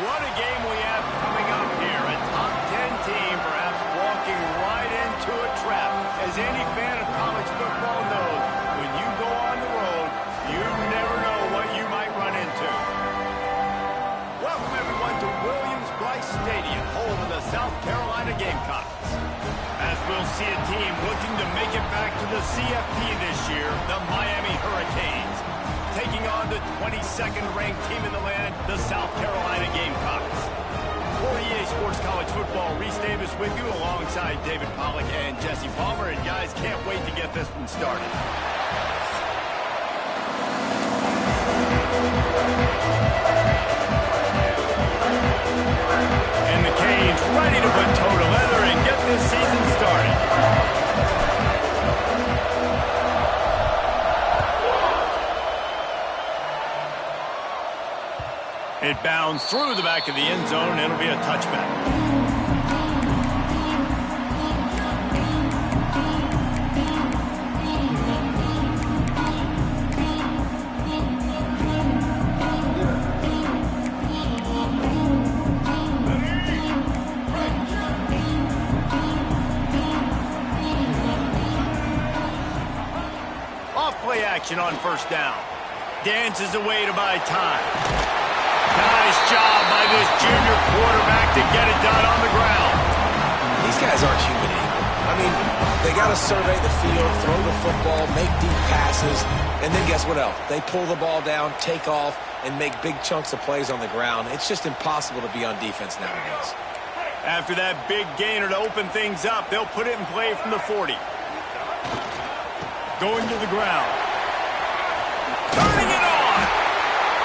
What a game we have coming up here. A top 10 team perhaps walking right into a trap. As any fan of college football knows, when you go on the road, you never know what you might run into. Welcome everyone to Williams-Brice Stadium, home of the South Carolina Gamecocks. As we'll see a team looking to make it back to the CFP this year, the Miami Hurricanes, taking on the 22nd ranked team in the land, the South Carolina Gamecocks. For EA Sports College Football, Reese Davis with you alongside David Pollack and Jesse Palmer. And guys, can't wait to get this one started. And the Canes ready to put toe to leather and get this season started. It bounds through the back of the end zone, and it'll be a touchback. Off-play action on first down. Dances away to buy time. Nice job by this junior quarterback to get it done on the ground. These guys aren't human anymore. I mean, they got to survey the field, throw the football, make deep passes, and then guess what else? They pull the ball down, take off, and make big chunks of plays on the ground. It's just impossible to be on defense nowadays. After that big gainer to open things up, they'll put it in play from the 40. Going to the ground. Turning it on!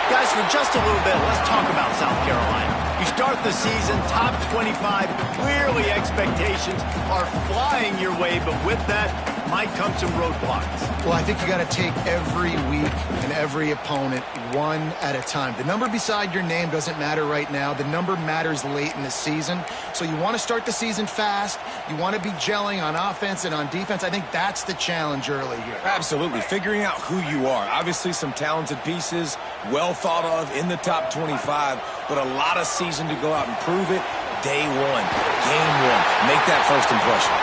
Guys, for just a little bit, let's talk about South Carolina. You start the season top 25. Clearly expectations are flying your way, but with that might come some roadblocks. Well, I think you got to take every week and every opponent one at a time. The number beside your name doesn't matter right now. The number matters late in the season. So you want to start the season fast. You want to be gelling on offense and on defense. I think that's the challenge early here. Absolutely. Figuring out who you are. Obviously some talented pieces, well thought of in the top 25, but a lot of season to go out and prove it. Day one, game one. Make that first impression.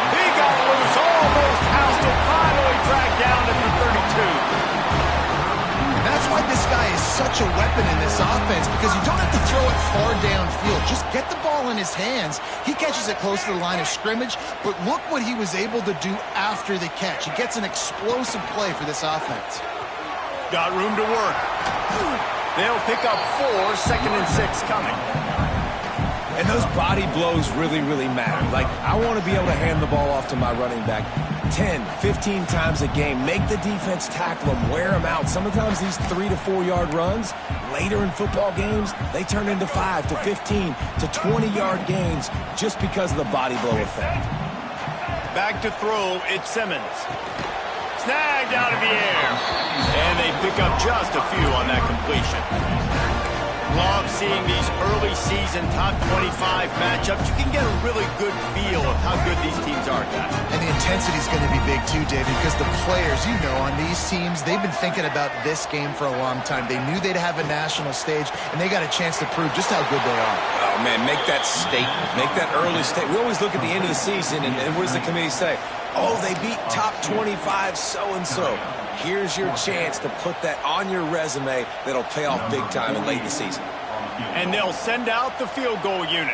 He got loose, almost housed it, finally dragged down at the 32. And that's why this guy is such a weapon in this offense, because you don't have to throw it far downfield. Just get the ball in his hands. He catches it close to the line of scrimmage, but look what he was able to do after the catch. He gets an explosive play for this offense. Got room to work. They'll pick up 4, 2nd and 6 coming. And those body blows really, really matter. Like, I want to be able to hand the ball off to my running back 10, 15 times a game. Make the defense tackle them, wear them out. Sometimes these 3 to 4 yard runs, later in football games, they turn into 5 to 15 to 20 yard gains just because of the body blow effect. Back to throw, it's Simmons. Snagged out of the air. And they pick up just a few on that completion. Love seeing these early season top 25 matchups. You can get a really good feel of how good these teams are, guys. And the intensity is going to be big too, David, because the players, you know, on these teams, they've been thinking about this game for a long time. They knew they'd have a national stage, and they got a chance to prove just how good they are. Oh, man, make that statement. Make that early statement. We always look at the end of the season, and what does the committee say? Oh, they beat top 25 so-and-so. Here's your chance to put that on your resume that'll pay off big time and late in the season. And they'll send out the field goal unit.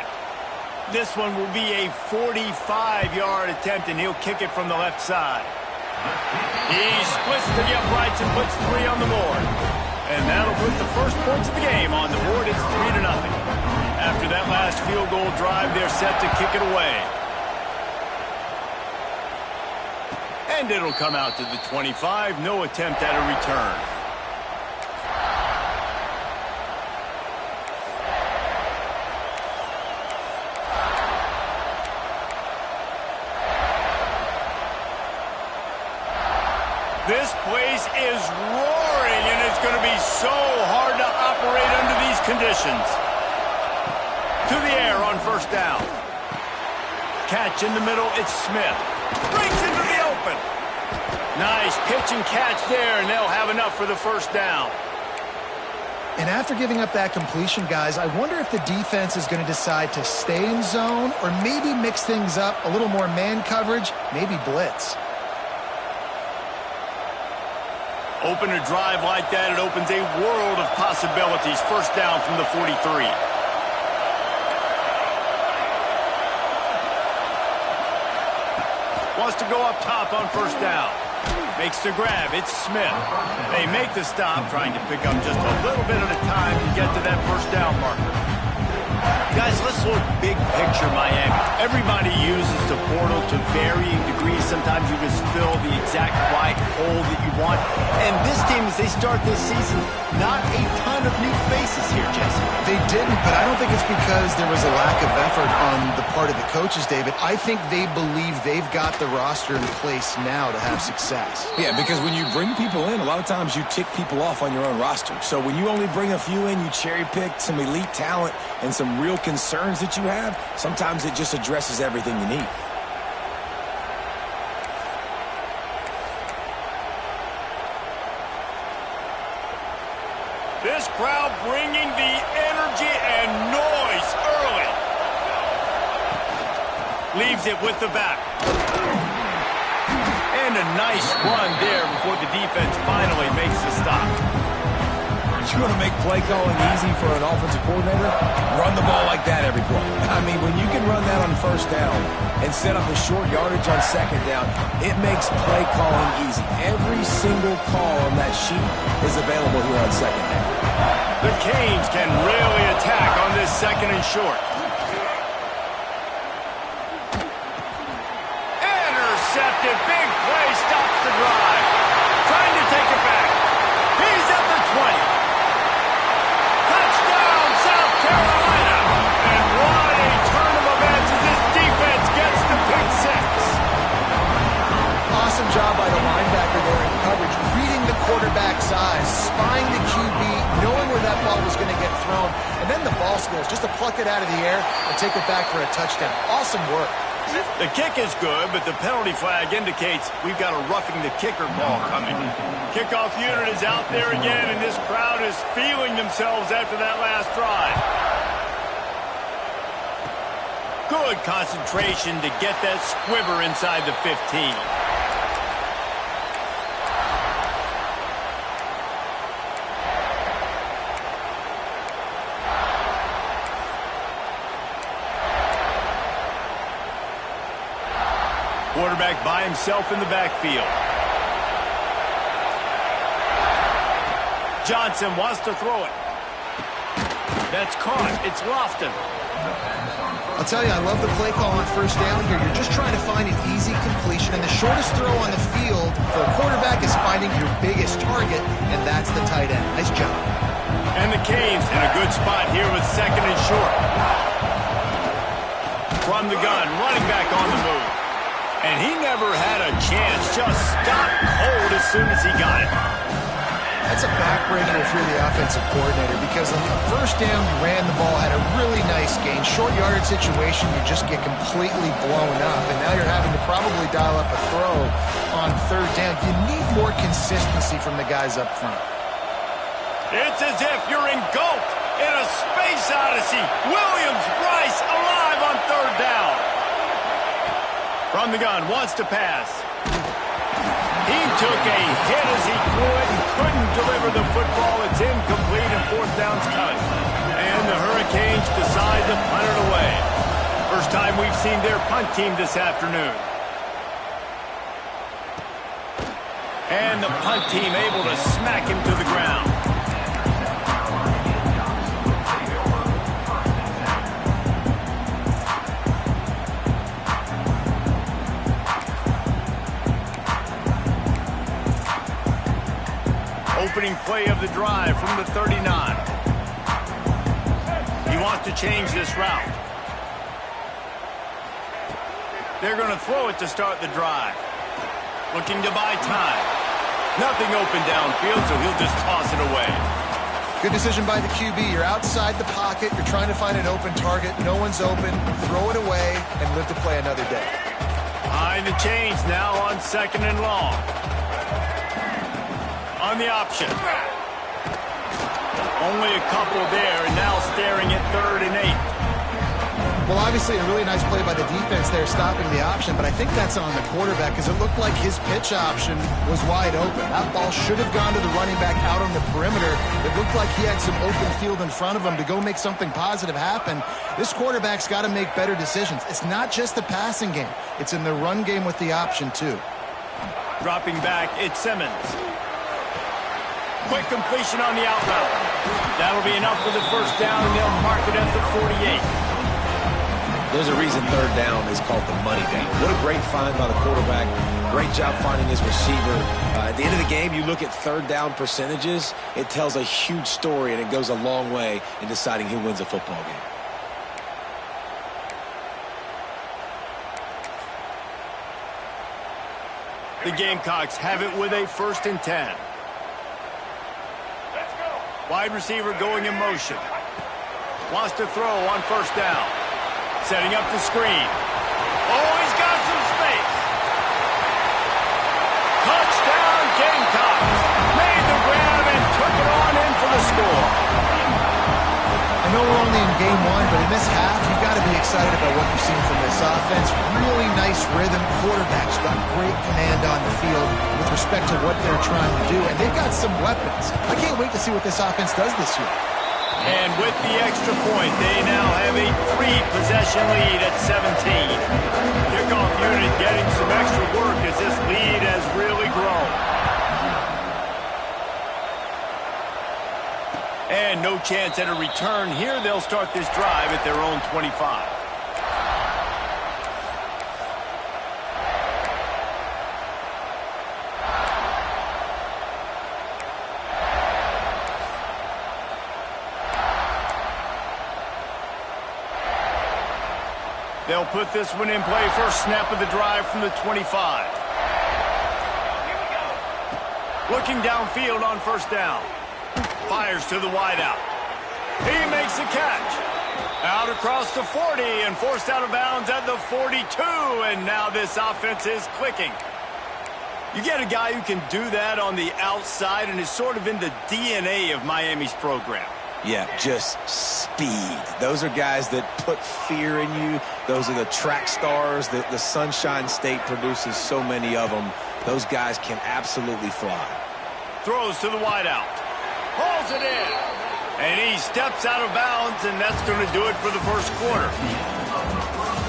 This one will be a 45-yard attempt, and he'll kick it from the left side. He splits to the uprights and puts 3 on the board. And that'll put the first points of the game on the board. It's 3-0. After that last field goal drive, they're set to kick it away. And it'll come out to the 25. No attempt at a return. This place is roaring, and it's going to be so hard to operate under these conditions. To the air on first down. Catch in the middle, it's Smith. Breaks into the open. Nice pitch and catch there, and they'll have enough for the first down. And after giving up that completion, guys, I wonder if the defense is going to decide to stay in zone or maybe mix things up, a little more man coverage, maybe blitz. Open a drive like that, it opens a world of possibilities. First down from the 43. Wants to go up top on first down. Makes the grab. It's Smith. They make the stop, trying to pick up just a little bit at a time to get to that first down marker. Guys, let's look big picture Miami. Everybody uses the portal to varying degrees. Sometimes you just fill the exact right hole that you want. And this team, as they start this season, not a ton of new faces here, Jesse. They didn't, but I don't think it's because there was a lack of effort on the part of the coaches, David. I think they believe they've got the roster in place now to have success. Yeah, because when you bring people in, a lot of times you tick people off on your own roster. So when you only bring a few in, you cherry-pick some elite talent and some real concerns that you have, sometimes it just addresses everything you need. This crowd bringing the energy and noise early. Leaves it with the back. And a nice run there before the defense finally makes the stop. You want to make play calling easy for an offensive coordinator? Run the ball like that every play. I mean, when you can run that on first down and set up a short yardage on second down, it makes play calling easy. Every single call on that sheet is available here on second down. The Canes can really attack on this second and short. Intercepted. Big play stops the drive. Trying to take it back. He's at the 20. Touchdown, South Carolina. And what a turn of events as this defense gets the pick six. Awesome job by the linebacker there in coverage, reading the quarterback's eyes, spying the QB, knowing where that ball was going to get thrown, and then the ball skills, just to pluck it out of the air and take it back for a touchdown. Awesome work. The kick is good, but the penalty flag indicates we've got a roughing the kicker call coming. Kickoff unit is out there again, and this crowd is feeling themselves after that last drive. Good concentration to get that squibber inside the 15. Quarterback by himself in the backfield. Johnson wants to throw it. That's caught. It's Lofton. I'll tell you, I love the play call on first down here. You're just trying to find an easy completion, and the shortest throw on the field for a quarterback is finding your biggest target, and that's the tight end. Nice job. And the Canes in a good spot here with second and short. From the gun, running back on the move. And he never had a chance, just stopped cold as soon as he got it. That's a backbreaker if you're the offensive coordinator, because on the first down, you ran the ball, had a really nice gain. Short yardage situation, you just get completely blown up, and now you're having to probably dial up a throw on third down. You need more consistency from the guys up front. It's as if you're engulfed in a space odyssey. Williams-Brice alive on third down. From the gun, wants to pass. He took a hit as he threw it and couldn't deliver the football. It's incomplete and fourth down's coming. And the Hurricanes decide to punt it away. First time we've seen their punt team this afternoon. And the punt team able to smack him to the ground. Opening play of the drive from the 39. He wants to change this route. They're going to throw it to start the drive. Looking to buy time. Nothing open downfield, so he'll just toss it away. Good decision by the QB. You're outside the pocket. You're trying to find an open target. No one's open. Throw it away and live to play another day. Behind the chains now on second and long. On the option. Only a couple there, and now staring at 3rd and 8. Well, obviously, a really nice play by the defense there, stopping the option, but I think that's on the quarterback because it looked like his pitch option was wide open. That ball should have gone to the running back out on the perimeter. It looked like he had some open field in front of him to go make something positive happen. This quarterback's got to make better decisions. It's not just the passing game. It's in the run game with the option, too. Dropping back, it's Simmons. Quick completion on the out route. That'll be enough for the first down, and they'll mark it at the 48. There's a reason 3rd down is called the money down. What a great find by the quarterback. Great job finding his receiver. At the end of the game, you look at 3rd down percentages. It tells a huge story, and it goes a long way in deciding who wins a football game. The Gamecocks have it with a 1st and 10. Wide receiver going in motion. Wants to throw on 1st down. Setting up the screen. Oh, he's got some space. Touchdown, Gamecocks. Made the grab and took it on in for the score. I know we're only in game 1, but in this half, you've got to be excited about what you've seen from this offense. Really nice rhythm. Quarterback's got great command on the field with respect to what they're trying to do, and they've got some weapons. I can't wait to see what this offense does this year. And with the extra point, they now have a 3-possession lead at 17. Kickoff unit getting some extra work as this lead has really grown. And no chance at a return here. They'll start this drive at their own 25. They'll put this one in play. First snap of the drive from the 25. Looking downfield on 1st down. Fires to the wideout. He makes the catch. Out across the 40 and forced out of bounds at the 42. And now this offense is clicking. You get a guy who can do that on the outside and is sort of in the DNA of Miami's program. Yeah, just speed. Those are guys that put fear in you. Those are the track stars that the Sunshine State produces so many of them. Those guys can absolutely fly. Throws to the wideout. Hauls it in. And he steps out of bounds, and that's going to do it for the 1st quarter.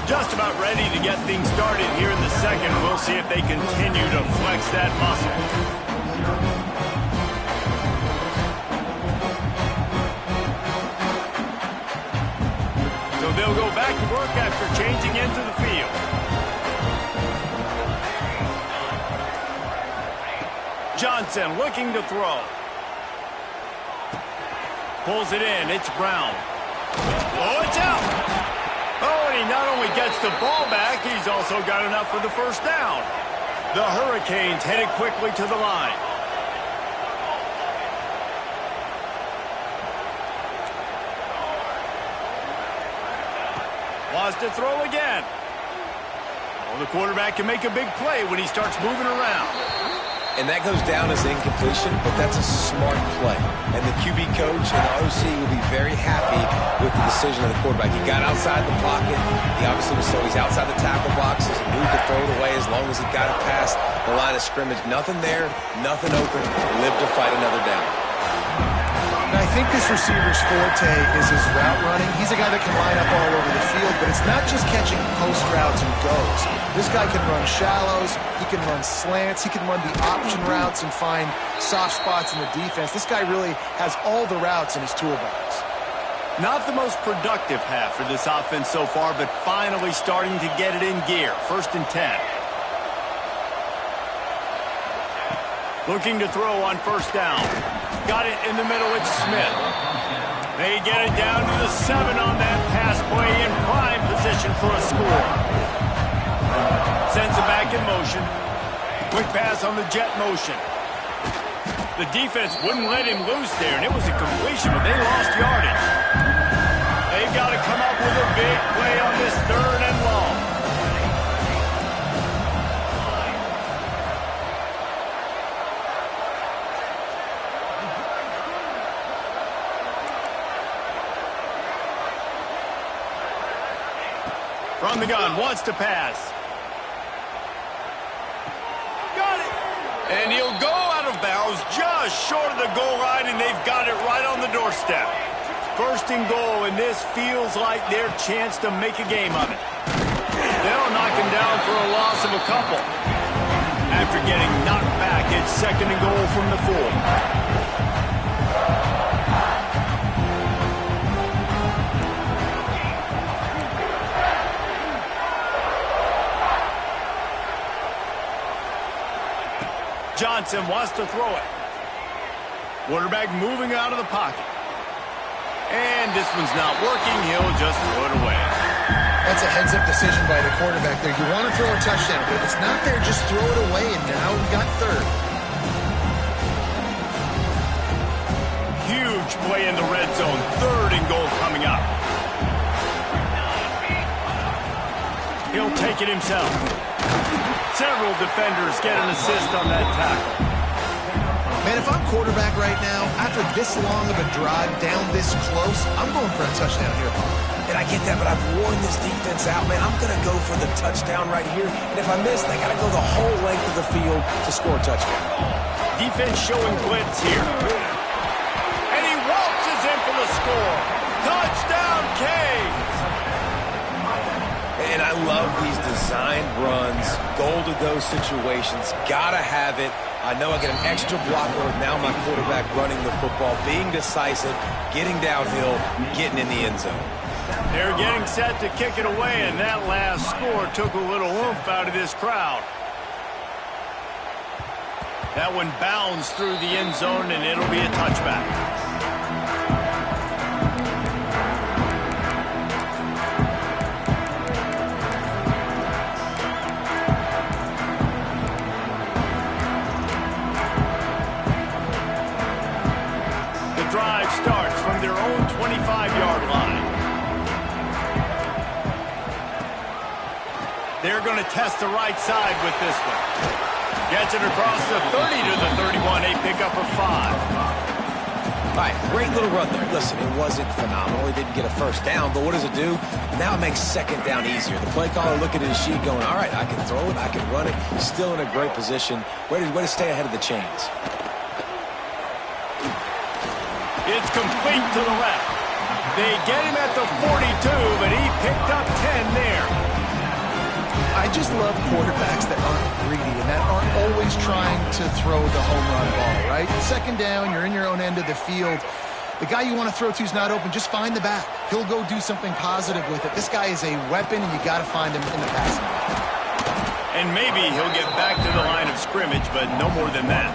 Just about ready to get things started here in the 2nd. We'll see if they continue to flex that muscle. They'll go back to work after changing into the field. Johnson looking to throw. Pulls it in. It's Brown. Oh, it's out. Oh, and he not only gets the ball back, he's also got enough for the 1st down. The Hurricanes headed quickly to the line. Wants to throw again. Well, the quarterback can make a big play when he starts moving around. And that goes down as incompletion, but that's a smart play. And the QB coach and the OC will be very happy with the decision of the quarterback. He got outside the pocket. He obviously was so he's outside the tackle boxes. He moved to throw it away as long as he got it past the line of scrimmage. Nothing there, nothing open. Lived to fight another down. And I think this receiver's forte is his route running. He's a guy that can line up all over the field, but it's not just catching post routes and goes. This guy can run shallows, he can run slants, he can run the option routes and find soft spots in the defense. This guy really has all the routes in his toolbox. Not the most productive half for this offense so far, but finally starting to get it in gear. 1st and 10. Looking to throw on 1st down. Got it in the middle, it's Smith. They get it down to the 7 on that pass play in prime position for a score. Sends it back in motion. Quick pass on the jet motion. The defense wouldn't let him loose there, and it was a completion, but they lost yardage. They've got to come up with a big play on this 3rd and long. from the gun, wants to pass. Got it. And he'll go out of bounds just short of the goal line, and they've got it right on the doorstep. First and goal, and this feels like their chance to make a game of it. They'll knock him down for a loss of a couple. After getting knocked back, it's second and goal from the 4. Johnson wants to throw it. Quarterback moving out of the pocket. And this one's not working. He'll just throw it away. That's a heads-up decision by the quarterback there. You want to throw a touchdown, but if it's not there, just throw it away, and now we got third. Huge play in the red zone. Third and goal coming up. He'll take it himself. Several defenders get an assist on that tackle. Man, if I'm quarterback right now, after this long of a drive down this close, I'm going for a touchdown here. And I get that, but I've worn this defense out, man. I'm going to go for the touchdown right here. And if I miss, they got to go the whole length of the field to score a touchdown. Defense showing blitz here. And he waltzes in for the score. Touchdown, Canes! And I love these designed runs, goal-to-go situations. Got to have it. I know I get an extra blocker with now my quarterback running the football, being decisive, getting downhill, getting in the end zone. They're getting set to kick it away, and that last score took a little oomph out of this crowd. That one bounds through the end zone, and it'll be a touchback. Drive starts from their own 25-yard line. They're going to test the right side with this one. Gets it across the 30 to the 31, a pickup of 5. All right, great little run there. Listen, it wasn't phenomenal. He didn't get a first down, but what does it do? Now it makes second down easier. The play caller looking at his sheet going, all right, I can throw it, I can run it. He's still in a great position. Way to stay ahead of the chains. It's complete to the left. They get him at the 42, but he picked up 10 there. I just love quarterbacks that aren't greedy and that aren't always trying to throw the home run ball, right? Second down, you're in your own end of the field. The guy you want to throw to is not open. Just find the back. He'll go do something positive with it. This guy is a weapon, and you got to find him in the passing game. And maybe he'll get back to the line of scrimmage, but no more than that.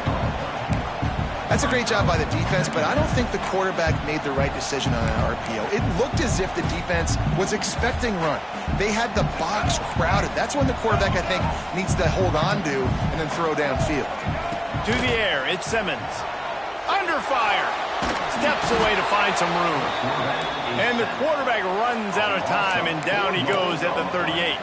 That's a great job by the defense, but I don't think the quarterback made the right decision on an RPO. It looked as if the defense was expecting run. They had the box crowded. That's when the quarterback, I think, needs to hold on to and then throw downfield. To the air, it's Simmons. Under fire. Steps away to find some room. And the quarterback runs out of time, and down he goes at the 38.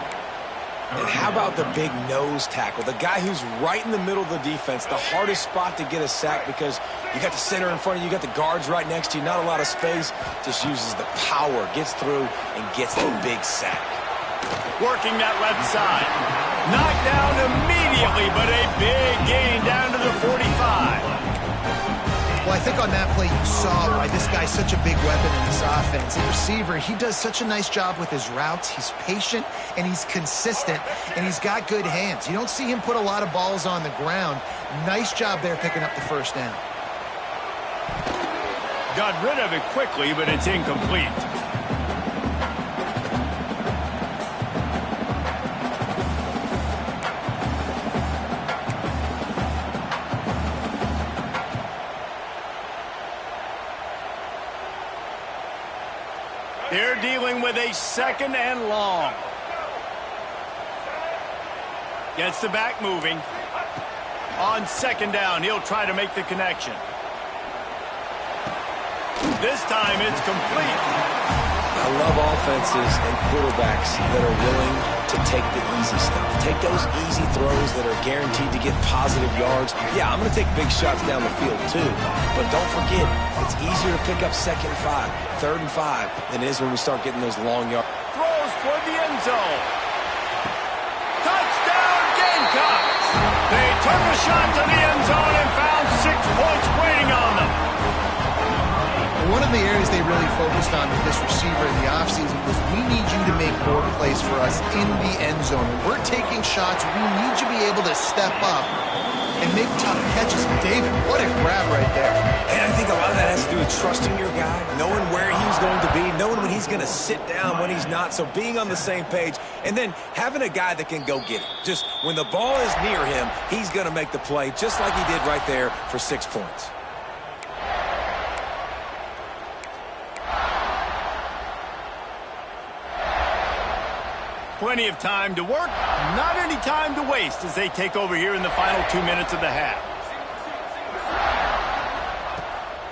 And how about the big nose tackle? The guy who's right in the middle of the defense, the hardest spot to get a sack because you got the center in front of you, you got the guards right next to you, not a lot of space. Just uses the power, gets through, and gets the big sack. Working that left side. Knocked down immediately, but a big gain down to the 45. Well, I think on that play you saw why this guy's such a big weapon in this offense. The receiver, he does such a nice job with his routes. He's patient, and he's consistent, and he's got good hands. You don't see him put a lot of balls on the ground. Nice job there picking up the first down. Got rid of it quickly, but it's incomplete. They're dealing with a second and long. Gets the back moving. On second down, he'll try to make the connection. This time it's complete. I love offenses and quarterbacks that are willing to take the easy stuff. Take those easy throws that are guaranteed to get positive yards. Yeah, I'm going to take big shots down the field too. But don't forget, it's easier to pick up 2nd and 5, 3rd and 5 than it is when we start getting those long yards. Throws toward the end zone. Touchdown, Gamecocks! They took a shot to the end zone and found 6 points waiting on them. One of the areas they really focused on with this receiver in the offseason was we need you to make more plays for us in the end zone. When we're taking shots, we need you to be able to step up and make tough catches. David, what a grab right there. And I think a lot of that has to do with trusting your guy, knowing where he's going to be, knowing when he's going to sit down, when he's not, so being on the same page, and then having a guy that can go get it. Just when the ball is near him, he's going to make the play, just like he did right there for 6 points. Plenty of time to work, not any time to waste as they take over here in the final 2 minutes of the half.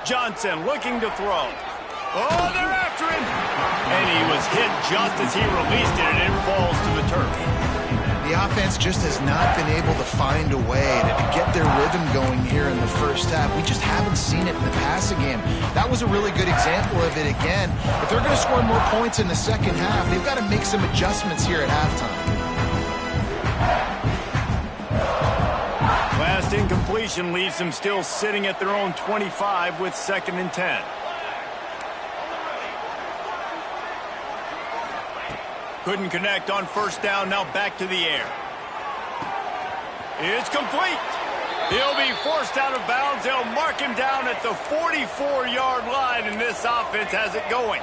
Johnson looking to throw. Oh, they're after him! And he was hit just as he released it, and it falls to the turf. The offense just has not been able to find a way to get their rhythm going here in the first half. We just haven't seen it in the passing game. That was a really good example of it again. If they're going to score more points in the second half, they've got to make some adjustments here at halftime. Last incompletion leaves them still sitting at their own 25 with 2nd and 10. Couldn't connect on first down, now back to the air. It's complete. He'll be forced out of bounds. They'll mark him down at the 44-yard line, and this offense has it going.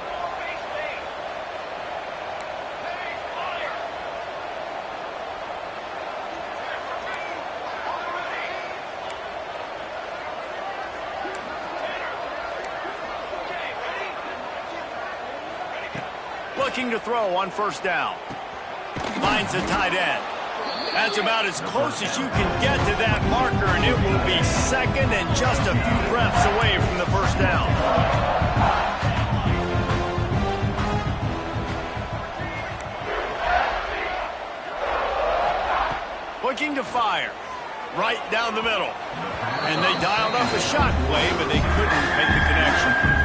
Looking to throw on first down. Finds the tight end. That's about as close as you can get to that marker, and it will be 2nd and just a few breaths away from the first down. Looking to fire. Right down the middle. And they dialed up a shot play, but they couldn't make the connection.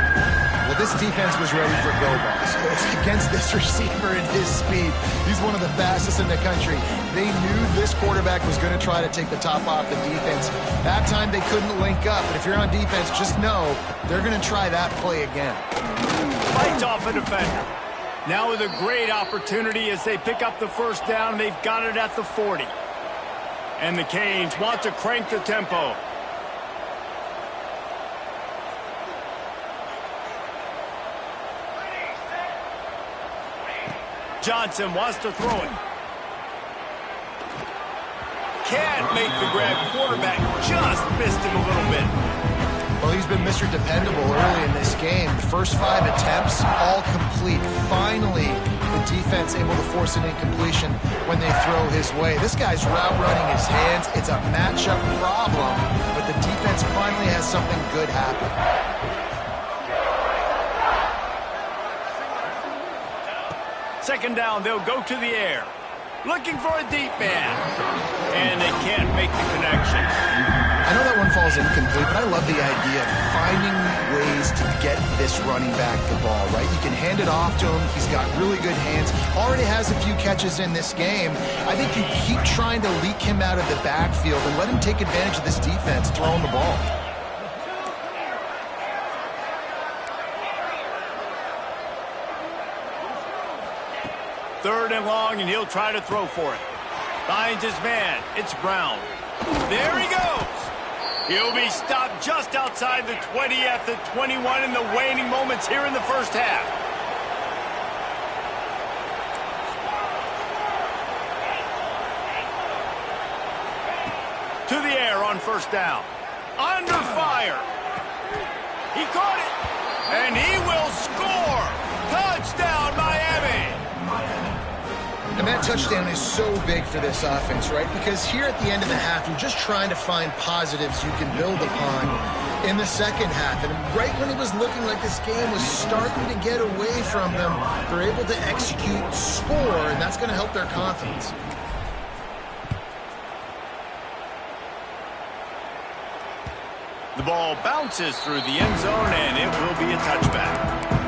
Well, this defense was ready for go balls. Against this receiver and his speed, he's one of the fastest in the country. They knew this quarterback was going to try to take the top off the defense. That time they couldn't link up, but if you're on defense, just know they're going to try that play again. Fights off a defender. Now with a great opportunity as they pick up the first down. They've got it at the 40. And the Canes want to crank the tempo. Johnson wants to throw it. Can't make the grab. Quarterback just missed him a little bit. Well, he's been Mr. Dependable early in this game. The first 5 attempts, all complete. Finally, the defense able to force an incompletion when they throw his way. This guy's route running his hands. It's a matchup problem, but the defense finally has something good happen. 2nd down, they'll go to the air. Looking for a deep man. And they can't make the connection. I know that one falls incomplete, but I love the idea of finding ways to get this running back the ball, right? You can hand it off to him. He's got really good hands. Already has a few catches in this game. I think you keep trying to leak him out of the backfield and let him take advantage of this defense throwing the ball. Third and long, and he'll try to throw for it. Finds his man. It's Brown. There he goes. He'll be stopped just outside the 20 at the 21 in the waning moments here in the first half. To the air on first down. Under fire. He caught it. And he will score. Touchdown, Miami. And that touchdown is so big for this offense, right? Because here at the end of the half, you're just trying to find positives you can build upon in the second half. And right when it was looking like this game was starting to get away from them, they're able to execute, score, and that's going to help their confidence. The ball bounces through the end zone, and it will be a touchback.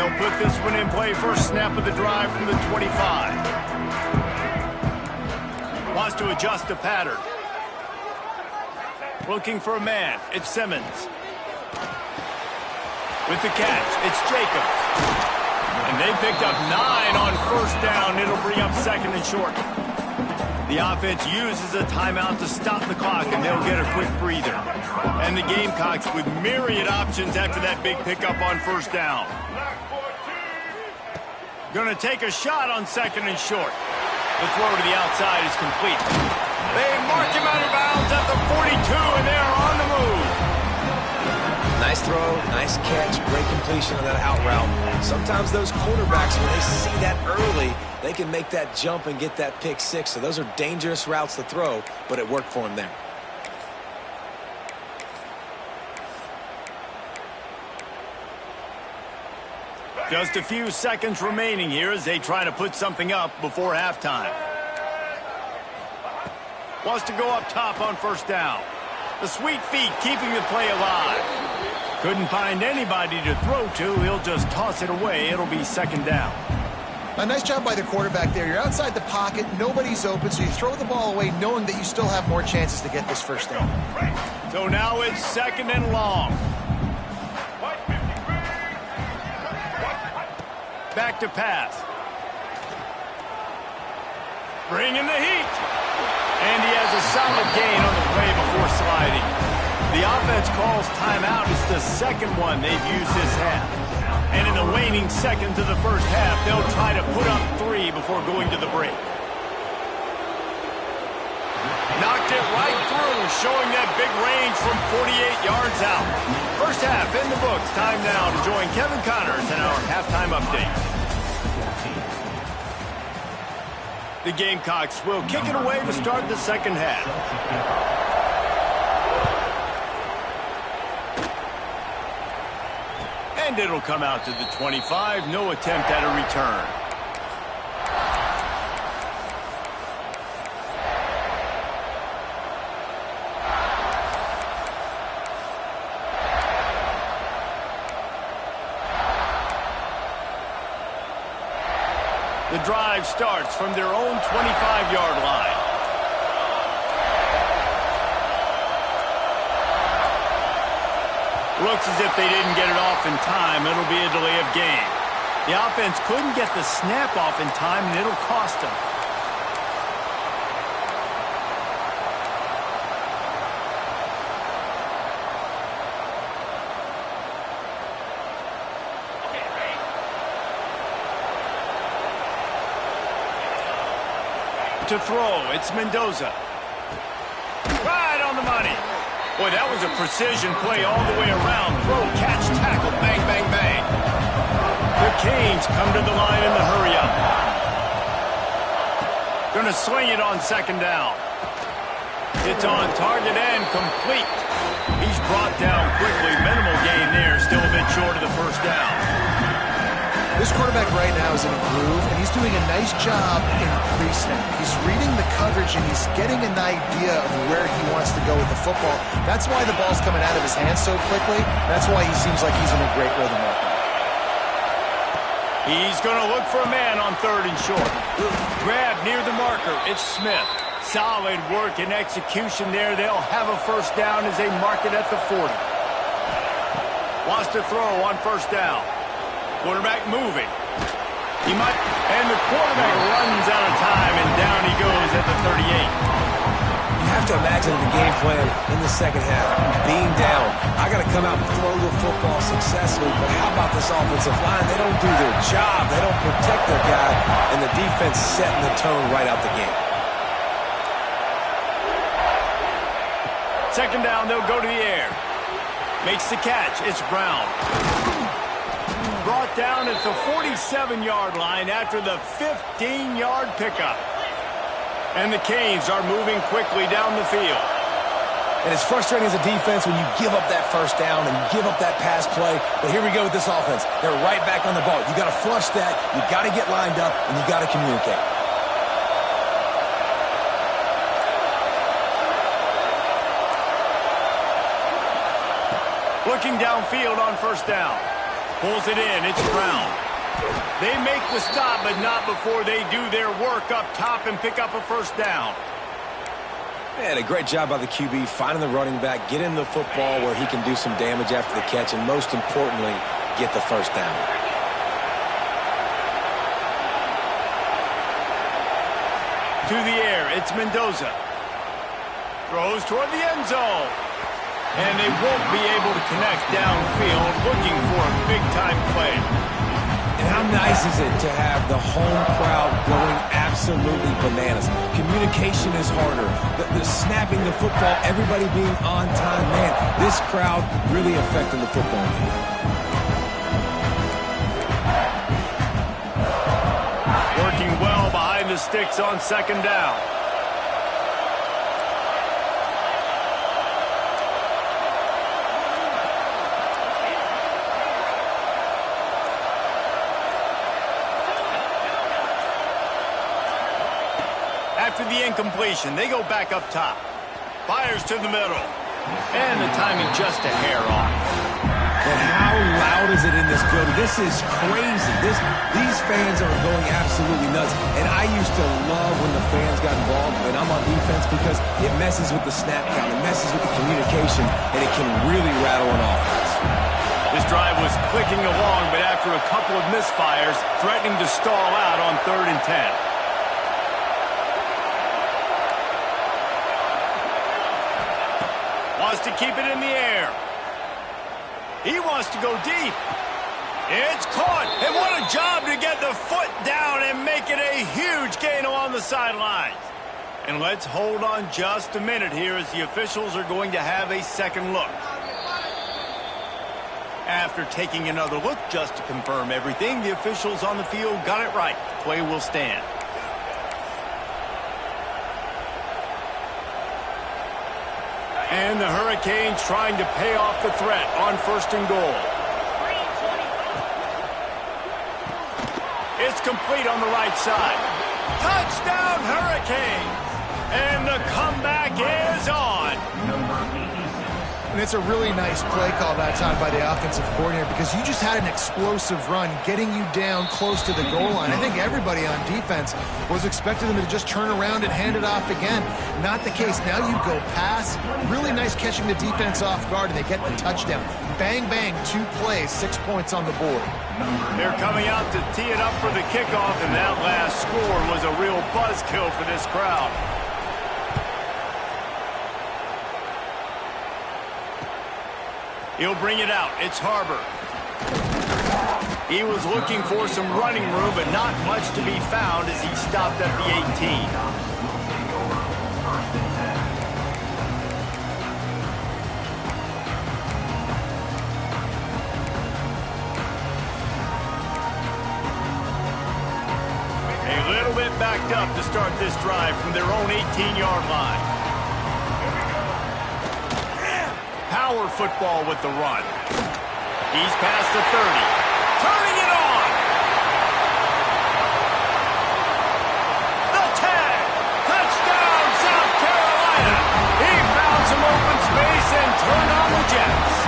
They'll put this one in play first snap of the drive from the 25. Wants to adjust the pattern. Looking for a man. It's Simmons. With the catch, it's Jacobs. And they picked up 9 on first down. It'll bring up second and short. The offense uses a timeout to stop the clock, and they'll get a quick breather. And the Gamecocks with myriad options after that big pickup on first down. Going to take a shot on second and short. The throw to the outside is complete. They mark him out of bounds at the 42, and they're on the move. Nice throw, nice catch, great completion of that out route. Sometimes those quarterbacks, when they see that early, they can make that jump and get that pick six. So those are dangerous routes to throw, but it worked for him there. Just a few seconds remaining here as they try to put something up before halftime. Wants to go up top on first down. The sweet feet keeping the play alive. Couldn't find anybody to throw to. He'll just toss it away. It'll be second down. A nice job by the quarterback there. You're outside the pocket. Nobody's open, so you throw the ball away knowing that you still have more chances to get this first down. So now it's second and long. Back to pass. Bringing the heat. And he has a solid gain on the play before sliding. The offense calls timeout. It's the second one they've used this half. And in the waning seconds of the first half, they'll try to put up 3 before going to the break. Knocked it right through, showing that big range from 48 yards out. First half in the books. Time now to join Kevin Connors in our halftime update. The Gamecocks will kick it away to start the second half. And it'll come out to the 25. No attempt at a return. The drive starts from their own 25-yard line. Looks as if they didn't get it off in time. It'll be a delay of game. The offense couldn't get the snap off in time, and it'll cost them. To throw, it's Mendoza. Right on the money. Boy, that was a precision play all the way around. Throw, catch, tackle, bang, bang, bang. The Canes come to the line in the hurry-up. Gonna swing it on second down. It's on target and complete. He's brought down quickly. Minimal gain there. Still a bit short of the first down. This quarterback right now is in a groove, and he's doing a nice job in pre-snap. He's reading the coverage, and he's getting an idea of where he wants to go with the football. That's why the ball's coming out of his hands so quickly. That's why he seems like he's in a great rhythm right now. He's going to look for a man on third and short. Grab near the marker. It's Smith. Solid work and execution there. They'll have a first down as they mark it at the 40. Wants to throw on first down. Quarterback moving. He might, and the quarterback runs out of time, and down he goes at the 38. You have to imagine the game plan in the second half. Being down, I got to come out and throw the football successfully, but how about this offensive line? They don't do their job. They don't protect their guy, and the defense setting the tone right out the game. Second down, they'll go to the air. Makes the catch. It's Brown. Brought down at the 47-yard line after the 15-yard pickup. And the Canes are moving quickly down the field. And it's frustrating as a defense when you give up that first down and you give up that pass play. But here we go with this offense. They're right back on the ball. You got to flush that. You got to get lined up, and you got to communicate. Looking downfield on first down. Pulls it in. It's Brown. They make the stop, but not before they do their work up top and pick up a first down. Man, a great job by the QB finding the running back, getting the football where he can do some damage after the catch, and most importantly, get the first down. To the air, it's Mendoza. Throws toward the end zone. And they won't be able to connect downfield, looking for a big-time play. And how nice is it to have the home crowd going absolutely bananas? Communication is harder. The snapping the football, everybody being on time. Man, this crowd really affecting the football game. Working well behind the sticks on second down. After the incompletion, they go back up top. Fires to the middle. And the timing just a hair off. And how loud is it in this building? This is crazy. These fans are going absolutely nuts. And I used to love when the fans got involved when I'm on defense because it messes with the snap count. It messes with the communication, and it can really rattle an offense. This drive was clicking along, but after a couple of misfires, threatening to stall out on 3rd and 10. Wants to keep it in the air. He wants to go deep. It's caught. And what a job to get the foot down and make it a huge gain along the sidelines. And let's hold on just a minute here as the officials are going to have a second look. After taking another look just to confirm everything, the officials on the field got it right. Play will stand. And the Hurricanes trying to pay off the threat on 1st and goal. It's complete on the right side. Touchdown, Hurricanes! And the comeback is on. And it's a really nice play call that time by the offensive coordinator because you just had an explosive run getting you down close to the goal line. I think everybody on defense was expecting them to just turn around and hand it off again. Not the case. Now you go pass. Really nice catching the defense off guard, and they get the touchdown. Bang, bang, 2 plays, 6 points on the board. They're coming out to tee it up for the kickoff, and that last score was a real buzzkill for this crowd. He'll bring it out. It's Harbor. He was looking for some running room, but not much to be found as he stopped at the 18. A little bit backed up to start this drive from their own 18-yard line. Power football with the run. He's past the 30. Turning it on. The 10. Touchdown, South Carolina. He found some open space and turned on the Jets.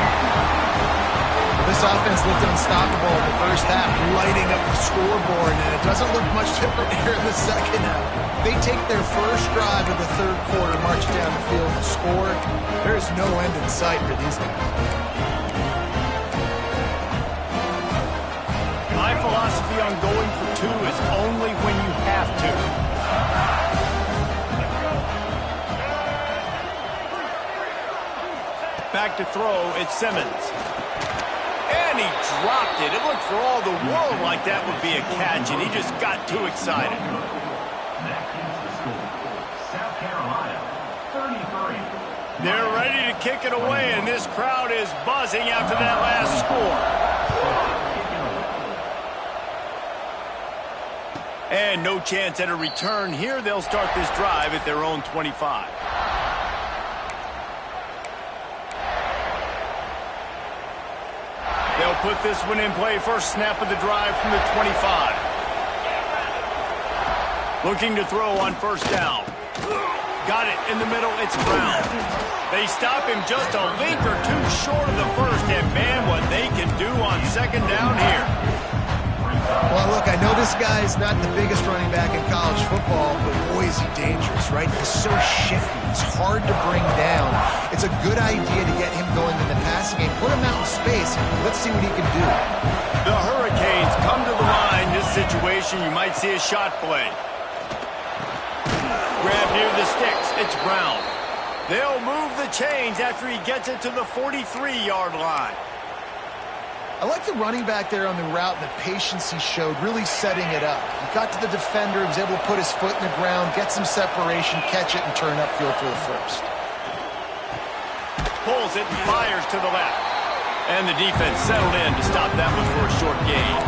This offense looked unstoppable in the first half, lighting up the scoreboard, and it doesn't look much different here in the second half. They take their first drive of the 3rd quarter, march down the field and score. There is no end in sight for these guys. My philosophy on going for 2 is only when you have to. Back to throw, it's Simmons. And he dropped it. It looked for all the world like that would be a catch, and he just got too excited. South Carolina, 33. They're ready to kick it away, and this crowd is buzzing after that last score. And no chance at a return here. They'll start this drive at their own 25. They'll put this one in play. First snap of the drive from the 25. Looking to throw on 1st down. Got it in the middle. It's Brown. They stop him just a link or two short of the first, and man, what they can do on second down here. Well, look, I know this guy's not the biggest running back in college football, but boy, is he dangerous, right? He's so shifty. He's hard to bring down. It's a good idea to get him going in the passing game. Put him out in space. Let's see what he can do. The Hurricanes come to the line. This situation, you might see a shot play. Grab near the sticks. It's Brown. They'll move the chains after he gets it to the 43-yard line. I like the running back there on the route and the patience he showed, really setting it up. He got to the defender, he was able to put his foot in the ground, get some separation, catch it, and turn upfield for the first. Pulls it and fires to the left. And the defense settled in to stop that one for a short gain.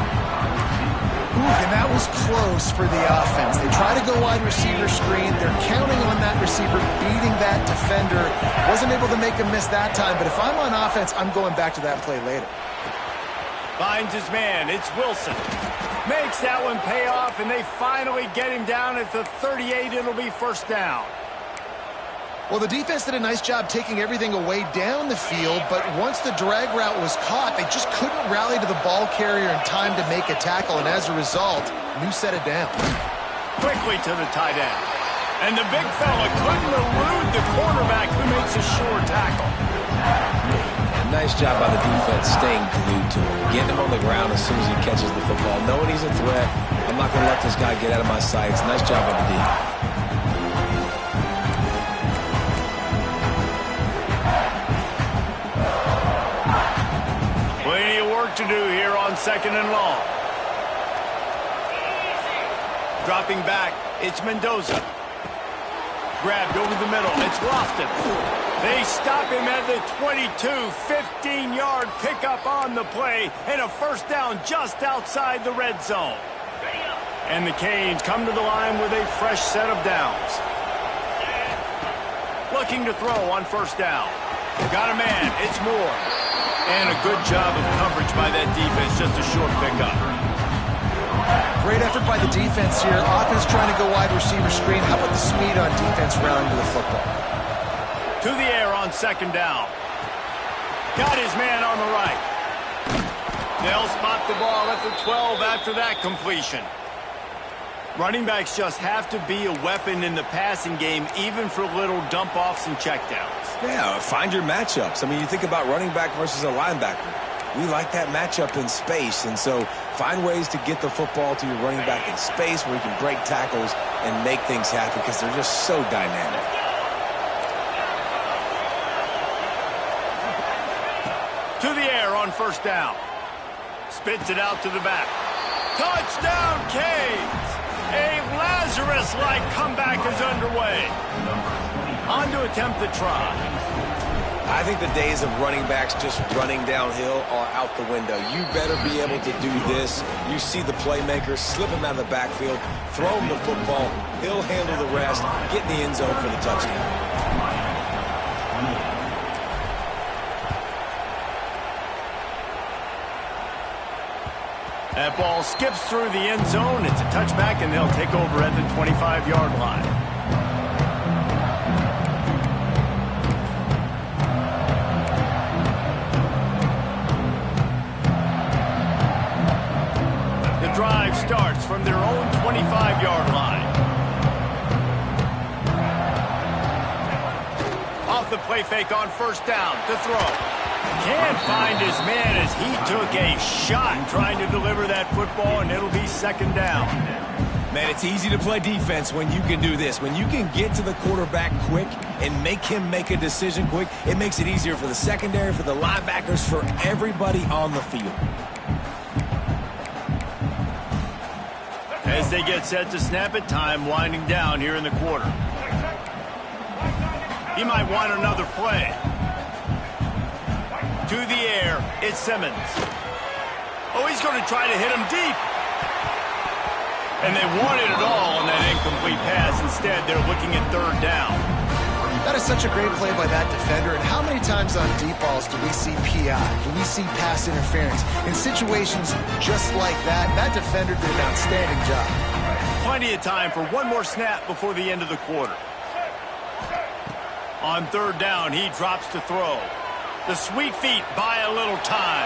And that was close for the offense. They try to go wide receiver screen. They're counting on that receiver beating that defender. Wasn't able to make a miss that time, but if I'm on offense, I'm going back to that play later. Finds his man. It's Wilson. Makes that one pay off, and they finally get him down at the 38. It'll be first down. Well, the defense did a nice job taking everything away down the field, but once the drag route was caught, they just couldn't rally to the ball carrier in time to make a tackle, and as a result, New set it down. Quickly to the tight end. And the big fella couldn't elude the quarterback who makes a sure tackle. Nice job by the defense staying glued to him, getting him on the ground as soon as he catches the football, knowing he's a threat. I'm not going to let this guy get out of my sights. Nice job by the D. Plenty of work to do here on second and long. Dropping back, it's Mendoza. Grabbed over the middle, it's Lofton. They stop him at the 22, 15-yard pickup on the play, and a first down just outside the red zone. And the Canes come to the line with a fresh set of downs. Looking to throw on first down. Got a man, it's Moore. And a good job of coverage by that defense, just a short pickup. Great effort by the defense here. Offense trying to go wide receiver screen. How about the speed on defense rounding to the football? To the air on second down. Got his man on the right. They'll spot the ball at the 12 after that completion. Running backs just have to be a weapon in the passing game, even for little dump-offs and checkdowns. Yeah, find your matchups. I mean, you think about running back versus a linebacker. We like that matchup in space, and so find ways to get the football to your running back in space where you can break tackles and make things happen because they're just so dynamic. To the air on first down. Spits it out to the back. Touchdown, Canes! A Lazarus-like comeback is underway. On to attempt the try. I think the days of running backs just running downhill are out the window. You better be able to do this. You see the playmaker, slip him out of the backfield, throw him the football, he'll handle the rest, get in the end zone for the touchdown. That ball skips through the end zone. It's a touchback, and they'll take over at the 25-yard line. The drive starts from their own 25-yard line. Off the play fake on first down to throw. Can't find his man as he took a shot trying to deliver that football, and it'll be second down. Man, it's easy to play defense when you can do this. When you can get to the quarterback quick and make him make a decision quick, it makes it easier for the secondary, for the linebackers, for everybody on the field. As they get set to snap it, time winding down here in the quarter. He might want another play. To the air, it's Simmons. Oh, he's going to try to hit him deep. And they wanted it all on that incomplete pass. Instead, they're looking at third down. That is such a great play by that defender. And how many times on deep balls do we see PI? Do we see pass interference? In situations just like that, that defender did an outstanding job. Plenty of time for one more snap before the end of the quarter. On third down, he drops to throw. The sweet feet buy a little time.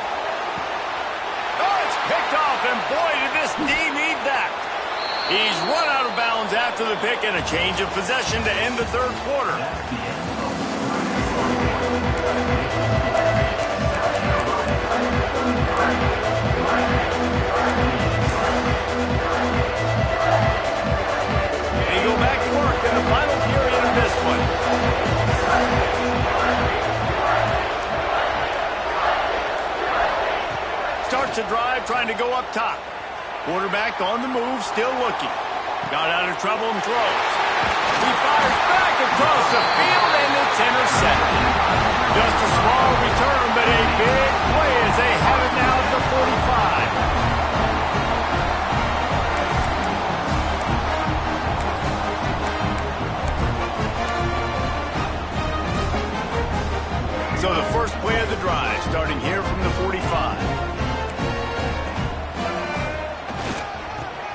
Oh, it's picked off, and boy, did this D need that. He's run out of bounds after the pick, and a change of possession to end the third quarter. And he go back to work in the final period of this one. Starts a drive trying to go up top. Quarterback on the move, still looking. Got out of trouble and throws. He fires back across the field, and it's intercepted. Just a small return, but a big play as they have it now at the 45. So the first play of the drive, starting here from the 45.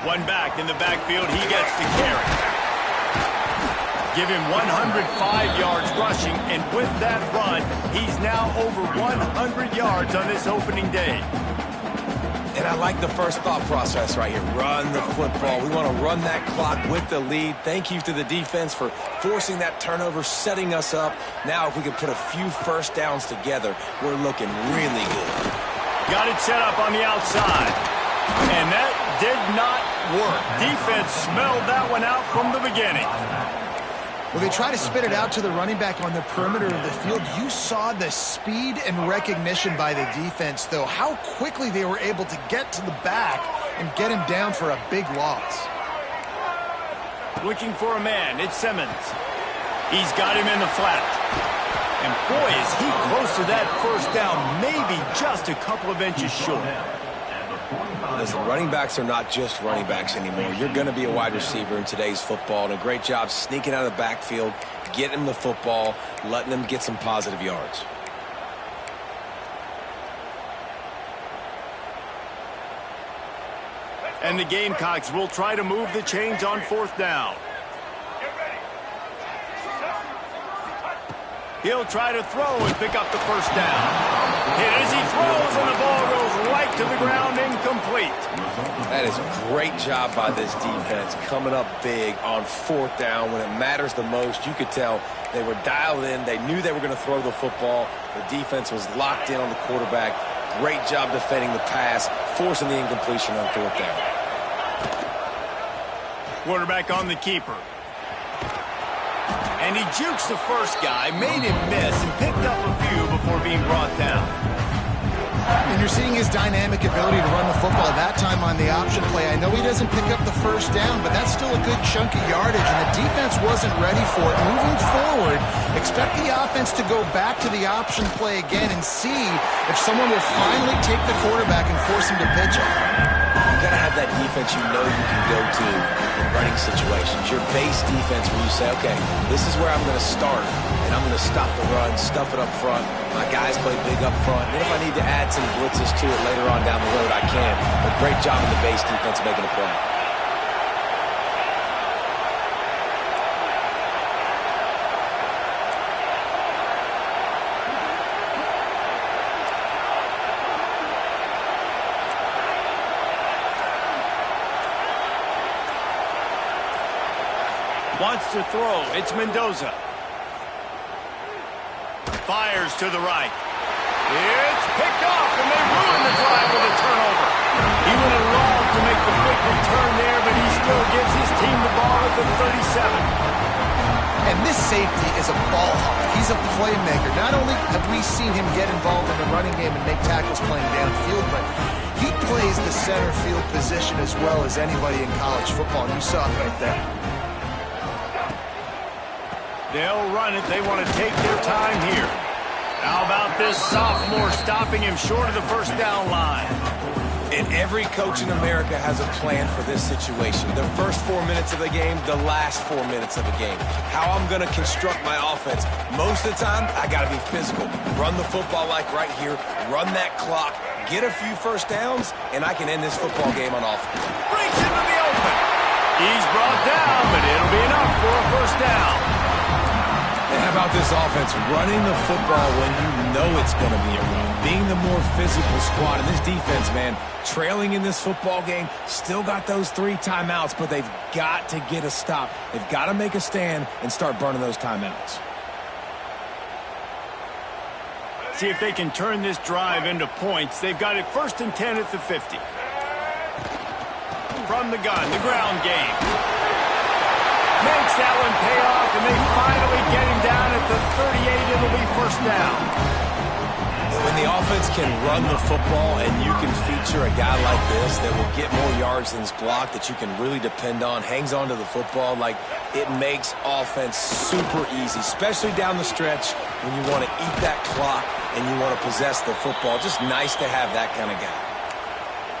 One back in the backfield, he gets to carry. Give him 105 yards rushing, and with that run, he's now over 100 yards on this opening day. And I like the first thought process right here. Run the football. We want to run that clock with the lead. Thank you to the defense for forcing that turnover, setting us up. Now if we can put a few first downs together, we're looking really good. Got it set up on the outside. And that did not work. Defense smelled that one out from the beginning. Well, they try to spit it out to the running back on the perimeter of the field. You saw the speed and recognition by the defense, though, how quickly they were able to get to the back and get him down for a big loss. Looking for a man. It's Simmons. He's got him in the flat. And boy, is he close to that first down, maybe just a couple of inches short. Listen, running backs are not just running backs anymore. You're going to be a wide receiver in today's football, and a great job sneaking out of the backfield, getting them the football, letting them get some positive yards. And the Gamecocks will try to move the chains on fourth down. He'll try to throw and pick up the first down. Hit as he throws, and the ball goes right to the ground, incomplete. That is a great job by this defense, coming up big on fourth down when it matters the most. You could tell they were dialed in. They knew they were going to throw the football. The defense was locked in on the quarterback. Great job defending the pass, forcing the incompletion on fourth down. Quarterback on the keeper. And he jukes the first guy, made him miss, and picked up a few before being brought down. And you're seeing his dynamic ability to run the football. That time on the option play, I know he doesn't pick up the first down, but that's still a good chunk of yardage, and the defense wasn't ready for it. Moving forward, expect the offense to go back to the option play again and see if someone will finally take the quarterback and force him to pitch it. You got to have that defense you know you can go to in running situations. Your base defense where you say, okay, this is where I'm going to start, and I'm going to stop the run, stuff it up front. My guys play big up front. And if I need to add some blitzes to it later on down the road, I can. But great job in the base defense making a play. Wants to throw. It's Mendoza. Fires to the right. It's picked off, and they ruin the drive with a turnover. He would have loved to make the quick return there, but he still gives his team the ball at the 37. And this safety is a ball hawk. He's a playmaker. Not only have we seen him get involved in the running game and make tackles playing downfield, but he plays the center field position as well as anybody in college football, and you saw it right there. They'll run it. They want to take their time here. How about this sophomore stopping him short of the first down line? And every coach in America has a plan for this situation. The first 4 minutes of the game, the last 4 minutes of the game. How I'm going to construct my offense. Most of the time, I got to be physical. Run the football like right here. Run that clock. Get a few first downs, and I can end this football game on offense. Breaks into the open. He's brought down, but it'll be enough for a first down. And How about this offense running the football when you know it's going to be a run? Being the more physical squad. And this defense, man, trailing in this football game, still got those 3 timeouts, but they've got to get a stop. They've got to make a stand and start burning those timeouts. See if they can turn this drive into points. They've got it 1st and 10 at the 50. From the gun, the ground game. Makes that one pay off, and they finally get him down at the 38. It'll be 1st down. When the offense can run the football and you can feature a guy like this that will get more yards than his block, that you can really depend on, hangs on to the football, like it makes offense super easy, especially down the stretch when you want to eat that clock and you want to possess the football. Just nice to have that kind of guy.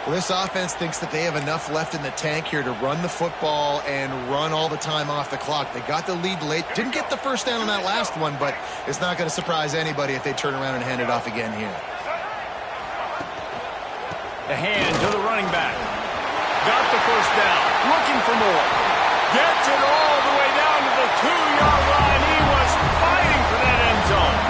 Well, this offense thinks that they have enough left in the tank here to run the football and run all the time off the clock. They got the lead late. Didn't get the 1st down on that last one, but it's not going to surprise anybody if they turn around and hand it off again here. The hand to the running back. Got the 1st down. Looking for more. Gets it all the way down to the 2-yard line. He was fighting for that end zone.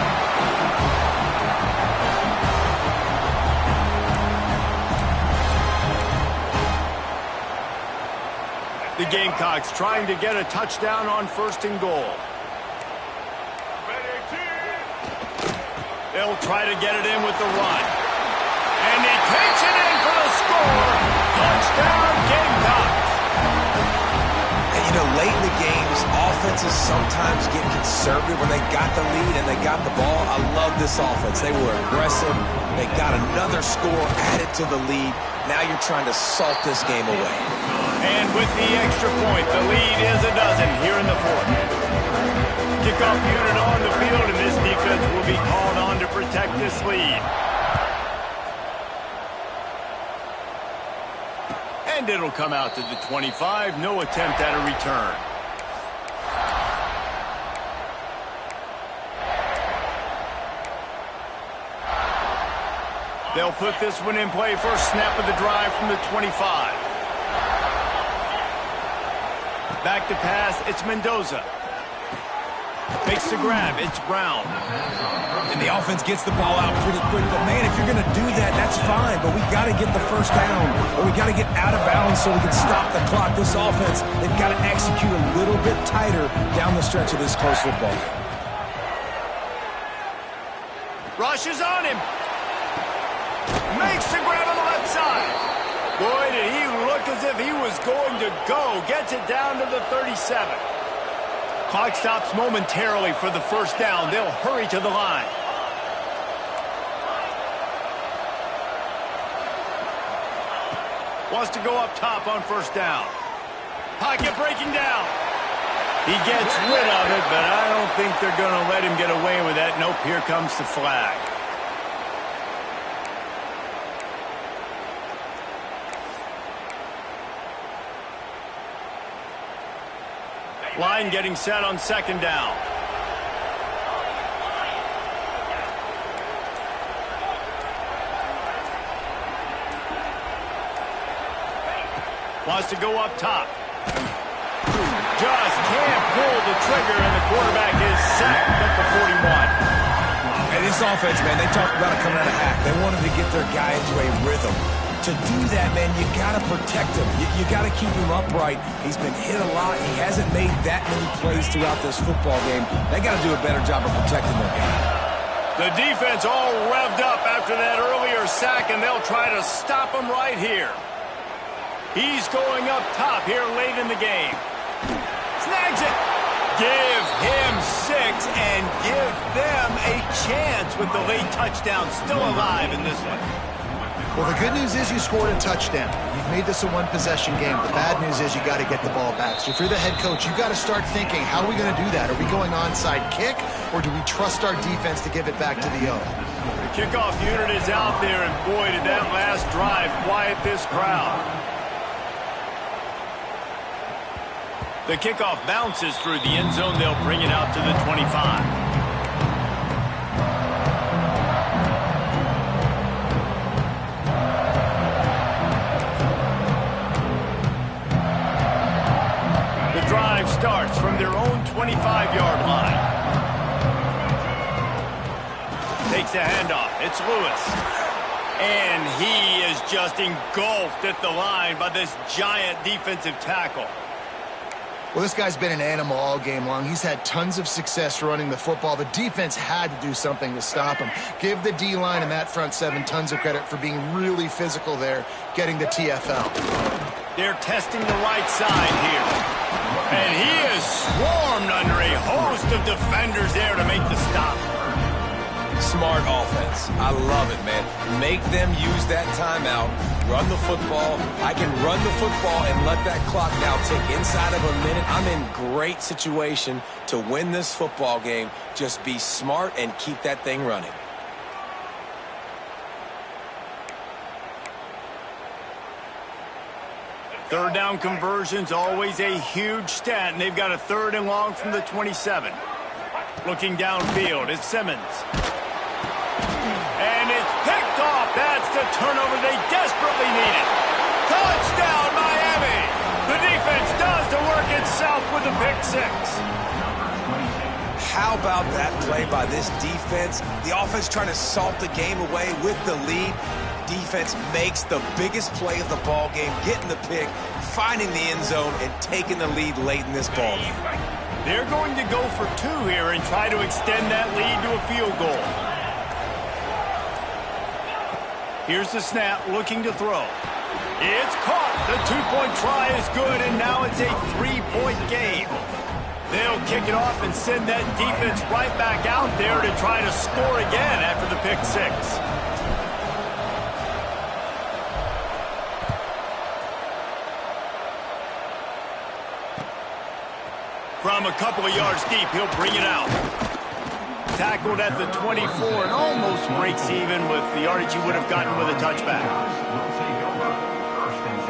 The Gamecocks trying to get a touchdown on 1st and goal. They'll try to get it in with the run. And he takes it in for the score. Touchdown, Gamecocks. And you know, late in the games, offenses sometimes get conservative when they got the lead and they got the ball. I love this offense. They were aggressive. They got another score added to the lead. Now you're trying to salt this game away. And with the extra point, the lead is a dozen here in the 4th. Kickoff unit on the field, and this defense will be called on to protect this lead. And it'll come out to the 25. No attempt at a return. They'll put this one in play. First snap of the drive from the 25. Back to pass, it's Mendoza. Makes the grab, it's Brown. And the offense gets the ball out pretty quick. But, man, if you're going to do that, that's fine. But we got to get the 1st down, or we got to get out of bounds so we can stop the clock. This offense, they've got to execute a little bit tighter down the stretch of this close football. Rushes on him. Makes the grab on the left side. Boy, did he look as if he was going to go. Gets it down to the 37. Clock stops momentarily for the 1st down. They'll hurry to the line. Wants to go up top on 1st down. Pocket breaking down. He gets rid of it, but I don't think they're going to let him get away with that. Nope, here comes the flag. Line getting set on 2nd down. Wants to go up top. Just can't pull the trigger, and the quarterback is sacked at the 41. And this offense, man, they talked about it coming out of hack. They wanted to get their guy into a rhythm. To do that, man, you got to protect him. You got to keep him upright. He's been hit a lot. He hasn't made that many plays throughout this football game. They got to do a better job of protecting their guy. The defense all revved up after that earlier sack, and they'll try to stop him right here. He's going up top here late in the game. Snags it. Give him 6 and give them a chance with the late touchdown still alive in this one. Well, the good news is you scored a touchdown. You've made this a one-possession game. The bad news is you got to get the ball back. So if you're the head coach, you got to start thinking, how are we going to do that? Are we going onside kick, or do we trust our defense to give it back to the O? The kickoff unit is out there, and boy, did that last drive quiet this crowd. The kickoff bounces through the end zone. They'll bring it out to the 25. Starts from their own 25-yard line. takes the handoff. It's Lewis. And he is just engulfed at the line by this giant defensive tackle. Well, this guy's been an animal all game long. He's had tons of success running the football. The defense had to do something to stop him. Give the D-line and that front seven tons of credit for being really physical there, getting the TFL. They're testing the right side here. And he is swarmed under a host of defenders there to make the stop. Smart offense. I love it, man. Make them use that timeout. Run the football. I can run the football and let that clock now tick inside of a minute. I'm in great situation to win this football game. Just be smart and keep that thing running. Third down conversion's always a huge stat, and they've got a 3rd and long from the 27. Looking downfield, it's Simmons. And it's picked off. That's the turnover they desperately needed. Touchdown, Miami! The defense does the work itself with a pick 6. How about that play by this defense? The offense trying to salt the game away with the lead. Defense makes the biggest play of the ball game, getting the pick, finding the end zone, and taking the lead late in this ball game. They're going to go for 2 here and try to extend that lead to a field goal. Here's the snap, looking to throw. It's caught. The 2-point try is good, and now it's a 3-point game. They'll kick it off and send that defense right back out there to try to score again after the pick 6. From a couple of yards deep, he'll bring it out. Tackled at the 24 and almost breaks even with the yardage he would have gotten with a touchback. Will take over 1st and 10.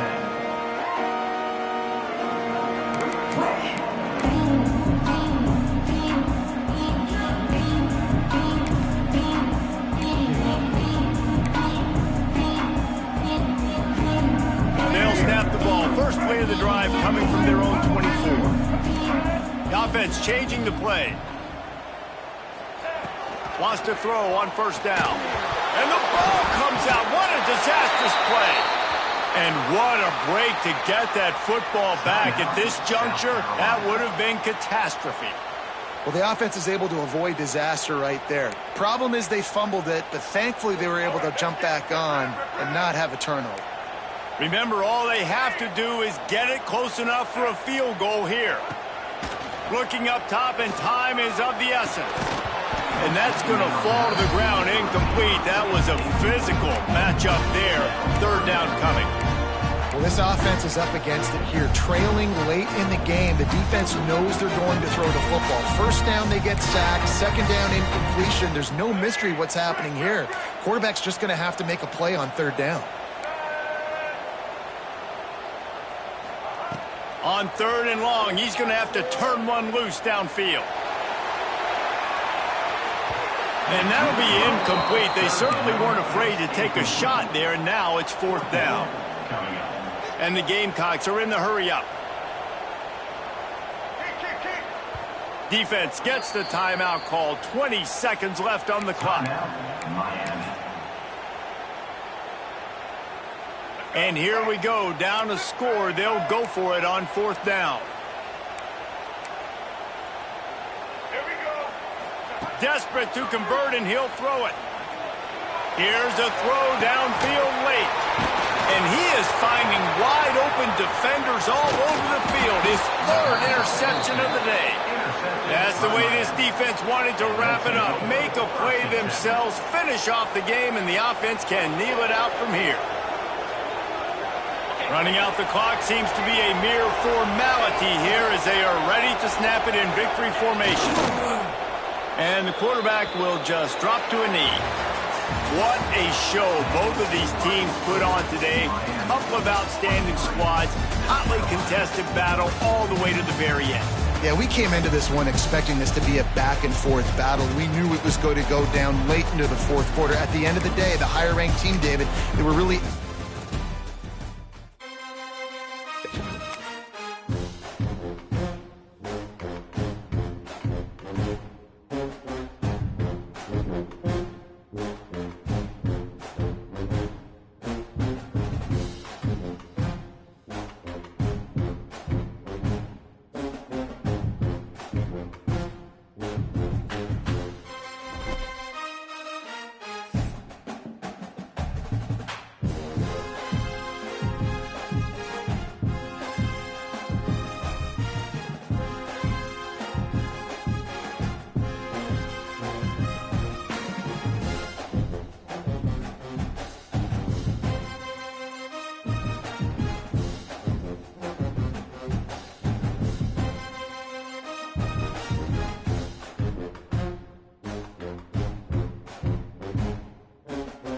They'll snap the ball. First play of the drive coming from their own 24. The offense changing the play. Wants to throw on 1st down. And the ball comes out. What a disastrous play. And what a break to get that football back. At this juncture, that would have been catastrophe. Well, the offense is able to avoid disaster right there. Problem is they fumbled it, but thankfully they were able to jump back on and not have a turnover. Remember, all they have to do is get it close enough for a field goal here. Looking up top, and time is of the essence. And that's going to fall to the ground incomplete. That was a physical matchup there. 3rd down coming. Well, this offense is up against it here. Trailing late in the game, the defense knows they're going to throw the football. 1st down, they get sacked. 2nd down, incompletion. There's no mystery what's happening here. Quarterback's just going to have to make a play on 3rd down. On 3rd and long, he's going to have to turn one loose downfield. And that'll be incomplete. They certainly weren't afraid to take a shot there, and now it's 4th down. And the Gamecocks are in the hurry-up. Defense gets the timeout called. 20 seconds left on the clock. And here we go, down a score. They'll go for it on 4th down. Desperate to convert, and he'll throw it. Here's a throw downfield late. And he is finding wide open defenders all over the field. His 3rd interception of the day. That's the way this defense wanted to wrap it up. Make a play themselves, finish off the game, and the offense can kneel it out from here. Running out the clock seems to be a mere formality here as they are ready to snap it in victory formation. And the quarterback will just drop to a knee. What a show both of these teams put on today. Couple of outstanding squads, hotly contested battle all the way to the very end. Yeah, we came into this one expecting this to be a back-and-forth battle. We knew it was going to go down late into the 4th quarter. At the end of the day, the higher-ranked team, David, they were really...